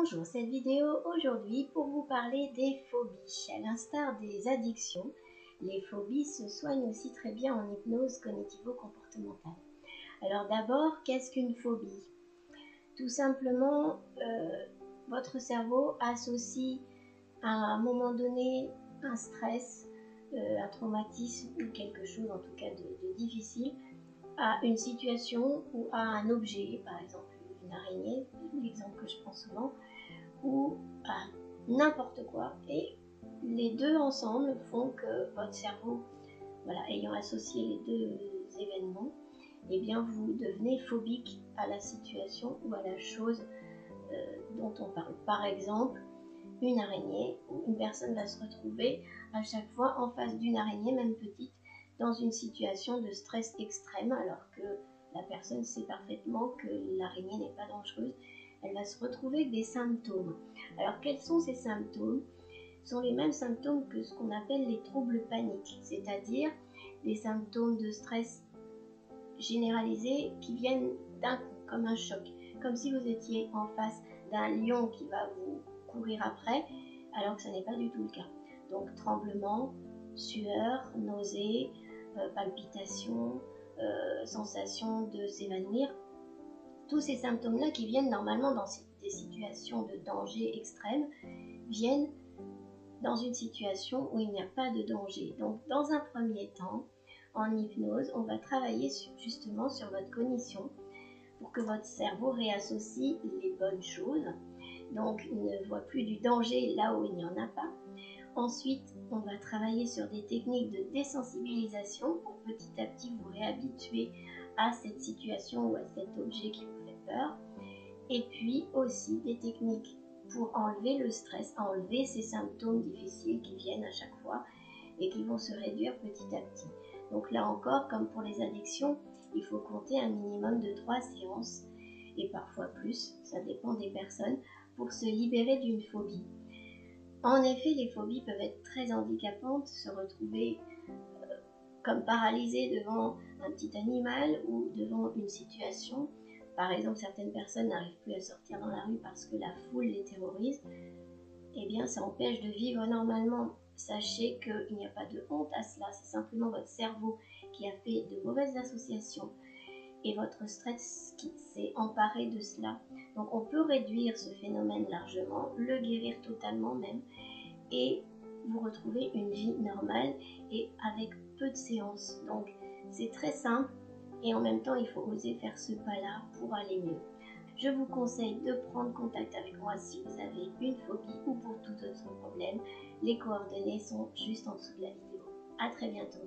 Bonjour, cette vidéo aujourd'hui pour vous parler des phobies. À l'instar des addictions, les phobies se soignent aussi très bien en hypnose cognitivo-comportementale. Alors d'abord, qu'est-ce qu'une phobie? Tout simplement, votre cerveau associe à un moment donné un stress, un traumatisme ou quelque chose en tout cas de difficile à une situation ou à un objet, par exemple une araignée, l'exemple que je prends souvent, ou à n'importe quoi. Et les deux ensemble font que votre cerveau, ayant associé les deux événements, eh bien vous devenez phobique à la situation ou à la chose dont on parle. Par exemple, une araignée, où une personne va se retrouver à chaque fois en face d'une araignée, même petite, dans une situation de stress extrême, alors que la personne sait parfaitement que l'araignée n'est pas dangereuse. Elle va se retrouver avec des symptômes. Alors quels sont ces symptômes? Ce sont les mêmes symptômes que ce qu'on appelle les troubles paniques, c'est-à-dire des symptômes de stress généralisés qui viennent d'un coup, comme un choc, comme si vous étiez en face d'un lion qui va vous courir après, alors que ce n'est pas du tout le cas. Donc tremblement, sueur, nausée, palpitations, sensation de s'évanouir, tous ces symptômes-là qui viennent normalement dans des situations de danger extrême, viennent dans une situation où il n'y a pas de danger. Donc dans un premier temps, en hypnose, on va travailler justement sur votre cognition pour que votre cerveau réassocie les bonnes choses. Donc il ne voit plus du danger là où il n'y en a pas. Ensuite, on va travailler sur des techniques de désensibilisation pour petit à petit vous réhabituer à cette situation ou à cet objet qui vous fait peur. Et puis aussi des techniques pour enlever le stress, enlever ces symptômes difficiles qui viennent à chaque fois et qui vont se réduire petit à petit. Donc là encore, comme pour les addictions, il faut compter un minimum de 3 séances et parfois plus, ça dépend des personnes, pour se libérer d'une phobie. En effet, les phobies peuvent être très handicapantes, se retrouver comme paralysé devant un petit animal ou devant une situation. Par exemple, certaines personnes n'arrivent plus à sortir dans la rue parce que la foule les terrorise. Eh bien, ça empêche de vivre normalement. Sachez qu'il n'y a pas de honte à cela, c'est simplement votre cerveau qui a fait de mauvaises associations et votre stress qui s'est emparé de cela. Donc on peut réduire ce phénomène largement, le guérir totalement même, et vous retrouver une vie normale et avec peu de séances. Donc c'est très simple et en même temps il faut oser faire ce pas-là pour aller mieux. Je vous conseille de prendre contact avec moi si vous avez une phobie ou pour tout autre problème. Les coordonnées sont juste en dessous de la vidéo. À très bientôt.